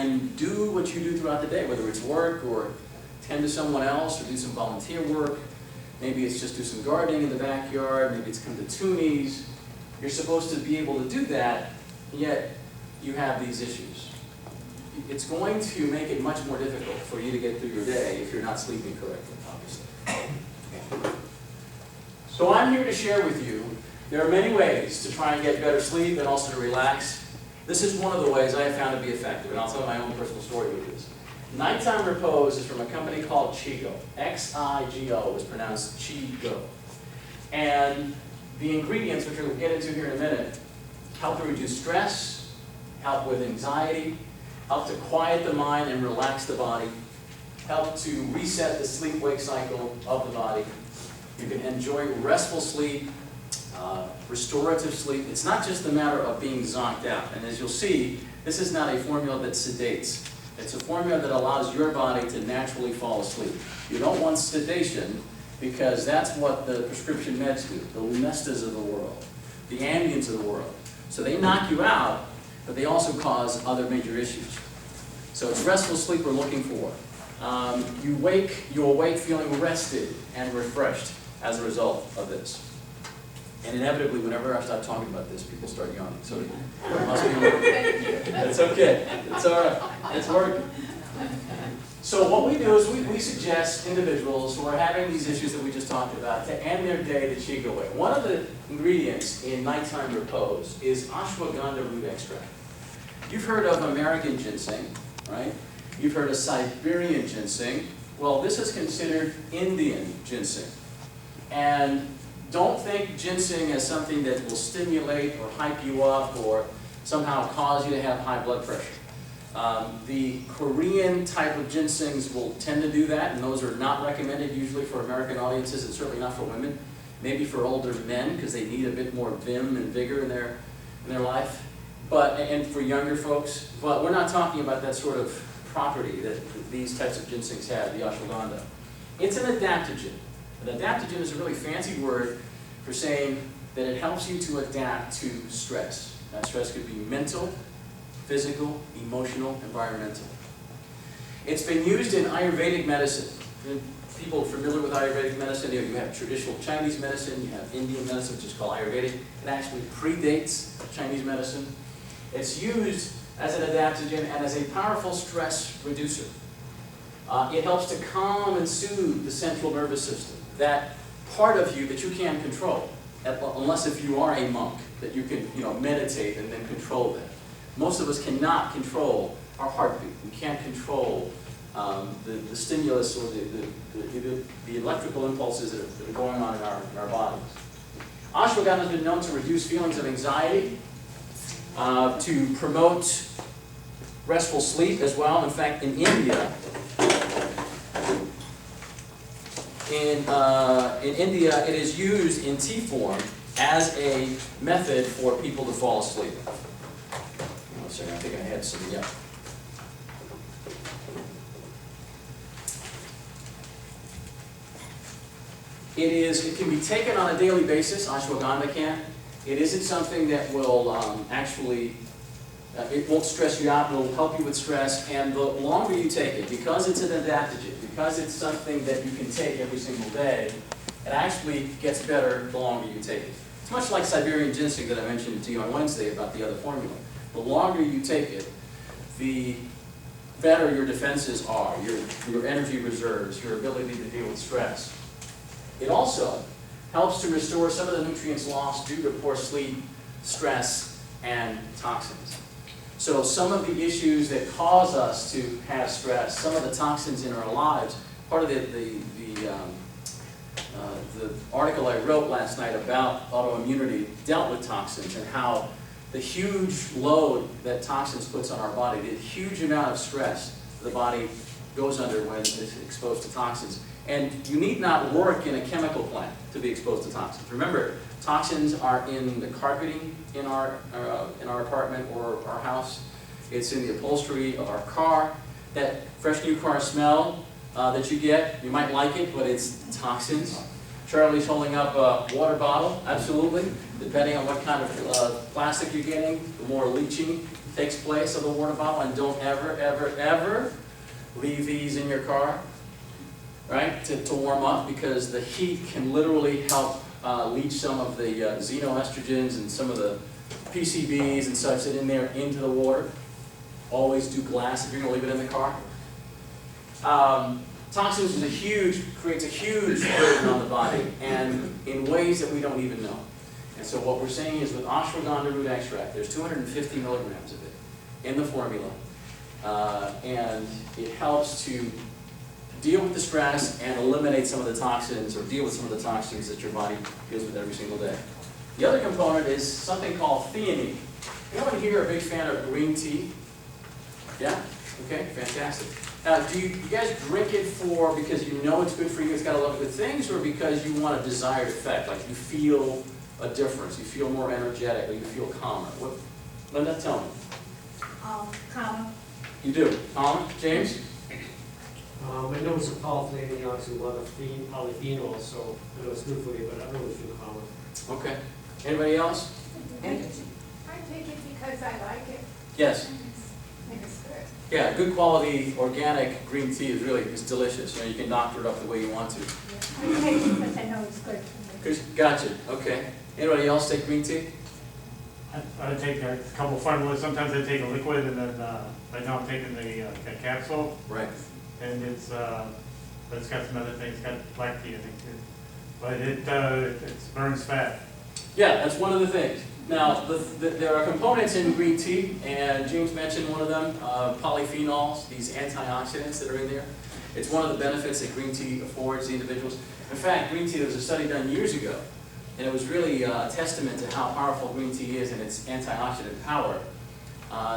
and do what you do throughout the day, whether it's work or tend to someone else or do some volunteer work. Maybe it's just do some gardening in the backyard, maybe it's come to Toonies. You're supposed to be able to do that, yet you have these issues. It's going to make it much more difficult for you to get through your day if you're not sleeping correctly, obviously. So I'm here to share with you, there are many ways to try and get better sleep and also to relax. This is one of the ways I have found to be effective, and I'll tell my own personal story with this. Nighttime repose is from a company called Xigo. X-I-G-O is pronounced chee-go. And the ingredients, which we'll get into here in a minute, help to reduce stress, help with anxiety, help to quiet the mind and relax the body, help to reset the sleep-wake cycle of the body. You can enjoy restful sleep, restorative sleep. It's not just a matter of being zonked out. And as you'll see, this is not a formula that sedates. It's a formula that allows your body to naturally fall asleep. You don't want sedation because that's what the prescription meds do, the Lumestas of the world, the Ambiens of the world. So they knock you out, but they also cause other major issues. So it's restful sleep we're looking for. You awake feeling rested and refreshed as a result of this. And inevitably, whenever I start talking about this, people start yawning. So it must be working. It's okay. It's all right. It's working. So what we do is we suggest individuals who are having these issues that we just talked about to end their day the Xigo way. One of the ingredients in nighttime repose is ashwagandha root extract. You've heard of American ginseng, right? You've heard of Siberian ginseng. Well, this is considered Indian ginseng. And don't think ginseng as something that will stimulate or hype you up or somehow cause you to have high blood pressure. The Korean type of ginsengs will tend to do that, and those are not recommended usually for American audiences, and certainly not for women. Maybe for older men, because they need a bit more vim and vigor in their life. And for younger folks, but we're not talking about that sort of property that these types of ginsengs have, the ashwagandha. It's an adaptogen. An adaptogen is a really fancy word for saying that it helps you to adapt to stress. That stress could be mental, physical, emotional, environmental. It's been used in Ayurvedic medicine. People familiar with Ayurvedic medicine, you have traditional Chinese medicine, you have Indian medicine, which is called Ayurvedic. It actually predates Chinese medicine. It's used as an adaptogen and as a powerful stress reducer. It helps to calm and soothe the central nervous system, that part of you that you can't control, unless if you are a monk, that you can meditate and then control that. Most of us cannot control our heartbeat. We can't control the stimulus or the electrical impulses that are going on in our bodies. Ashwagandha has been known to reduce feelings of anxiety, to promote restful sleep as well. In fact, in India, it is used in tea form as a method for people to fall asleep. One second, I think I had some, yeah. It can be taken on a daily basis, ashwagandha can. It isn't something that will it won't stress you out, it will help you with stress, and the longer you take it, because it's an adaptogen, because it's something that you can take every single day, it actually gets better the longer you take it. It's much like Siberian ginseng that I mentioned to you on Wednesday about the other formula. The longer you take it, the better your defenses are, your energy reserves, your ability to deal with stress. It also helps to restore some of the nutrients lost due to poor sleep, stress, and toxins. So some of the issues that cause us to have stress, some of the toxins in our lives, part of the article I wrote last night about autoimmunity dealt with toxins and how the huge load that toxins puts on our body, the huge amount of stress the body goes under when it's exposed to toxins. And you need not work in a chemical plant to be exposed to toxins. Remember, toxins are in the carpeting in our apartment or our house. It's in the upholstery of our car. That fresh new car smell that you get, you might like it, but it's toxins. Charlie's holding up a water bottle, absolutely. Depending on what kind of plastic you're getting, the more leaching, takes place of the water bottle, and don't ever, ever, ever leave these in your car, right, to warm up, because the heat can literally help leach some of the xenoestrogens and some of the PCBs and such that in there into the water. Always do glass if you're going to leave it in the car. Toxins creates a huge burden on the body, and in ways that we don't even know. And so what we're saying is with ashwagandha root extract, there's 250 milligrams of it in the formula, and it helps to deal with the stress and eliminate some of the toxins, or deal with some of the toxins that your body deals with every single day. The other component is something called theanine. Anyone here a big fan of green tea? Yeah? Okay, fantastic. Do you guys drink it because you know it's good for you, it's got a lot of good things, or because you want a desired effect, like you feel a difference, you feel more energetic, or you feel calmer? What, Linda, tell me. Calmer. You do. Calmer? James? I know it's a polyphenols, a lot of polyphenols, so I know it's good for you, but I really feel calmer. Okay. Anybody else? I take it because I like it. Yes. And it's good. Yeah, good quality organic green tea is delicious. You know, you can doctor it up the way you want to. I take it because I know it's good for me. Gotcha. Okay. Anybody else take green tea? I take a couple of formulas. Sometimes I take a liquid, and then right now I'm taking the capsule. Right. And but it's got some other things. It's got black tea, I think, too. But it burns fat. Yeah, that's one of the things. Now, there are components in green tea, and James mentioned one of them, polyphenols, these antioxidants that are in there. It's one of the benefits that green tea affords the individuals. In fact, green tea, there was a study done years ago, and it was really a testament to how powerful green tea is and its antioxidant power.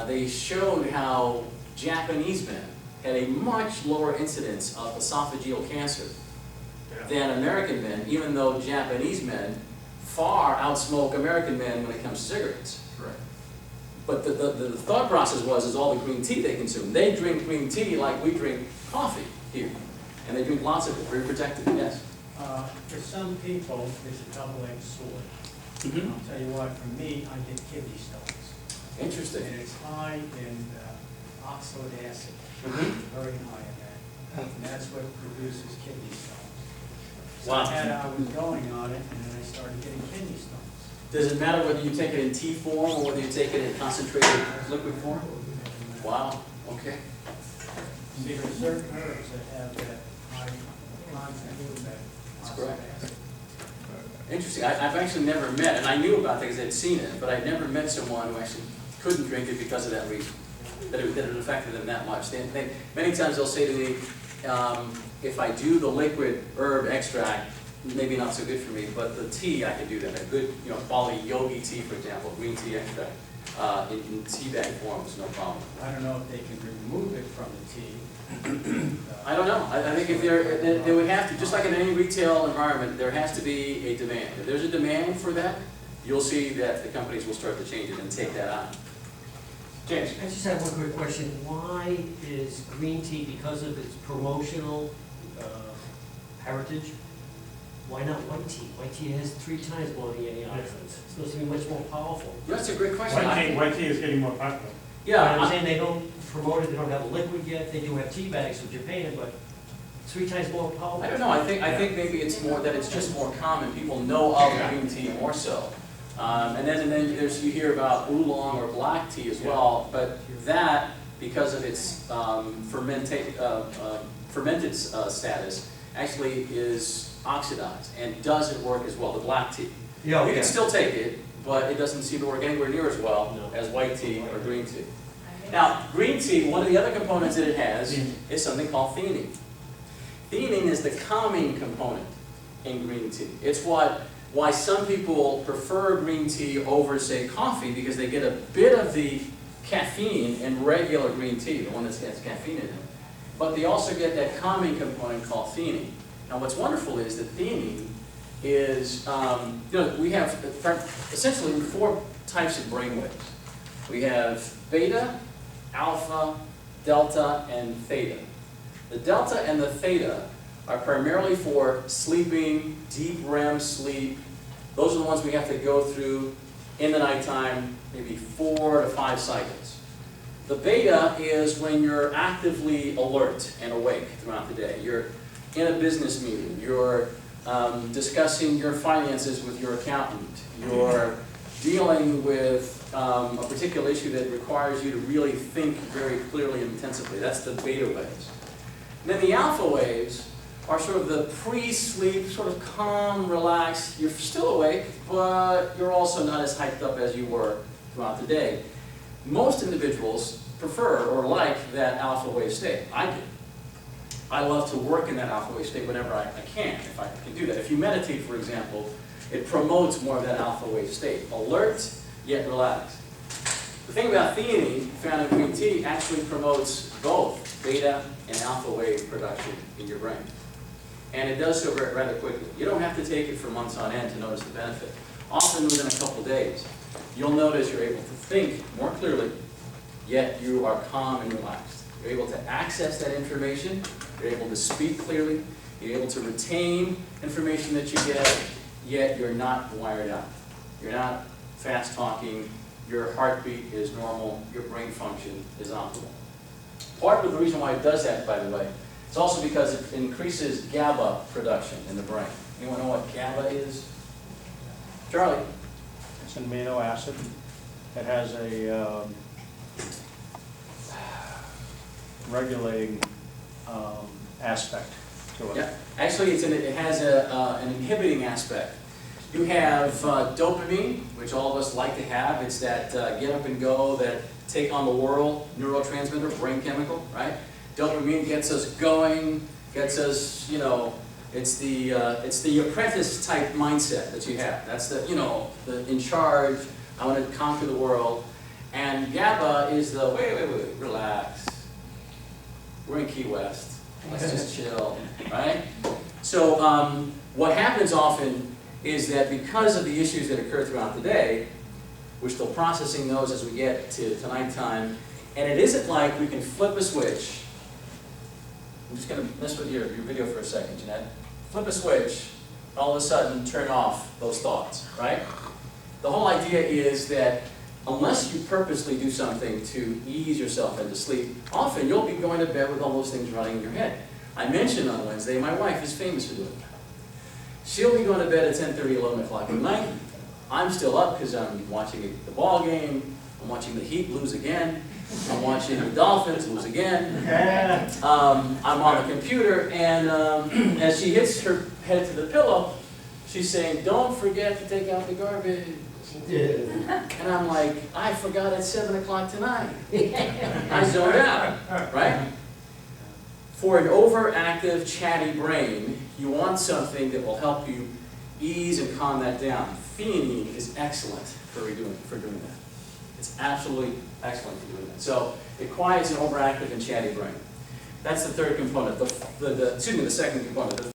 They showed how Japanese men had a much lower incidence of esophageal cancer than American men, even though Japanese men far outsmoke American men when it comes to cigarettes. Correct. But the thought process is all the green tea they consume. They drink green tea like we drink coffee here. And they drink lots of it, very protected, yes. For some people, it's a double-edged sword. Mm-hmm. I'll tell you what, for me, I get kidney stones. Interesting. And it's high in oxalic acid, Mm-hmm. very high in that. And that's what produces kidney stones. So Wow. I was going on it, and then I started getting kidney stones. Does it matter whether you take it in tea form or whether you take it in concentrated liquid form? Wow, okay. See, there are certain herbs that have that high content of that That's oxalic correct. acid. Interesting. I've actually never met, and I knew about that because I'd seen it, but I'd never met someone who actually couldn't drink it because of that reason, that it affected them that much. Many times they'll say to me, if I do the liquid herb extract, maybe not so good for me, but the tea, I can do that. A good, quality yogi tea, for example, green tea extract, in tea bag form is no problem. I don't know if they can remove it from the tea. I don't know. I think if they would have to, just like in any retail environment, there has to be a demand. If there's a demand for that, you'll see that the companies will start to change it and take that out. James? I just have one quick question. Why is green tea, because of its promotional heritage, why not white tea? White tea has 3 times more antioxidants. It's supposed to be much more powerful. That's a great question. White tea is getting more popular. Yeah, I'm saying they don't promote it, they don't have a liquid yet, they do have tea bags from Japan, but 3 times more powerful. I don't know. I think maybe it's more that it's just more common. People know of green tea more so. And then you hear about oolong or black tea as well, but that, because of its fermented status, actually is oxidized and doesn't work as well, the black tea. Yeah, You can still take it, but it doesn't seem to work anywhere near as well as white tea or green tea. Now, green tea, one of the other components that it has is something called theanine. Theanine is the calming component in green tea. It's why some people prefer green tea over, say, coffee, because they get a bit of the caffeine in regular green tea, the one that has caffeine in it. But they also get that calming component called theanine. Now, what's wonderful is that theanine is, we have essentially 4 types of brainwaves. We have beta, alpha, delta, and theta. The delta and the theta are primarily for sleeping, deep REM sleep. Those are the ones we have to go through in the nighttime, maybe 4 to 5 cycles. The beta is when you're actively alert and awake throughout the day. You're in a business meeting, you're discussing your finances with your accountant, you're dealing with a particular issue that requires you to really think very clearly and intensively. That's the beta waves. And then the alpha waves are sort of the pre-sleep, sort of calm, relaxed. You're still awake, but you're also not as hyped up as you were throughout the day. Most individuals prefer or like that alpha wave state. I do. I love to work in that alpha wave state whenever I can, if I can do that. If you meditate, for example, it promotes more of that alpha wave state. Alert, yet relaxed. The thing about theanine, found in green tea, actually promotes both beta and alpha wave production in your brain. And it does so rather quickly. You don't have to take it for months on end to notice the benefit. Often within a couple days, you'll notice you're able to think more clearly, yet you are calm and relaxed. You're able to access that information, you're able to speak clearly, you're able to retain information that you get, yet you're not wired out. You're not fast talking, your heartbeat is normal, your brain function is optimal. Part of the reason why it does that, by the way, it's also because it increases GABA production in the brain. Anyone know what GABA is? Charlie? It's an amino acid that has a regulating aspect to it. Yeah, actually it has an inhibiting aspect. You have dopamine, which all of us like to have. It's that get up and go, that take on the world neurotransmitter, brain chemical, right? Dopamine gets us going, gets us, you know, it's the apprentice type mindset that you have. That's the, you know, the in charge, I want to conquer the world. And GABA is the, wait, relax. We're in Key West, let's just chill, right? So what happens often is that because of the issues that occur throughout the day, we're still processing those as we get to nighttime, and it isn't like we can flip a switch. I'm just going to mess with your video for a second, Jeanette. Flip a switch, all of a sudden turn off those thoughts, right? The whole idea is that unless you purposely do something to ease yourself into sleep, often you'll be going to bed with all those things running in your head. I mentioned on Wednesday, my wife is famous for doing that. She'll be going to bed at 10:30, 11 o'clock at night. I'm still up because I'm watching the ball game, I'm watching the Heat lose again, I'm watching the Dolphins lose again. I'm on the computer, and as she hits her head to the pillow, she's saying, "Don't forget to take out the garbage." And I'm like, I forgot at 7 o'clock tonight. I zoned out, right? For an overactive, chatty brain, you want something that will help you ease and calm that down. Theanine is excellent for doing that. It's absolutely excellent for doing that. So it quiets an overactive and chatty brain. That's the third component. The second component.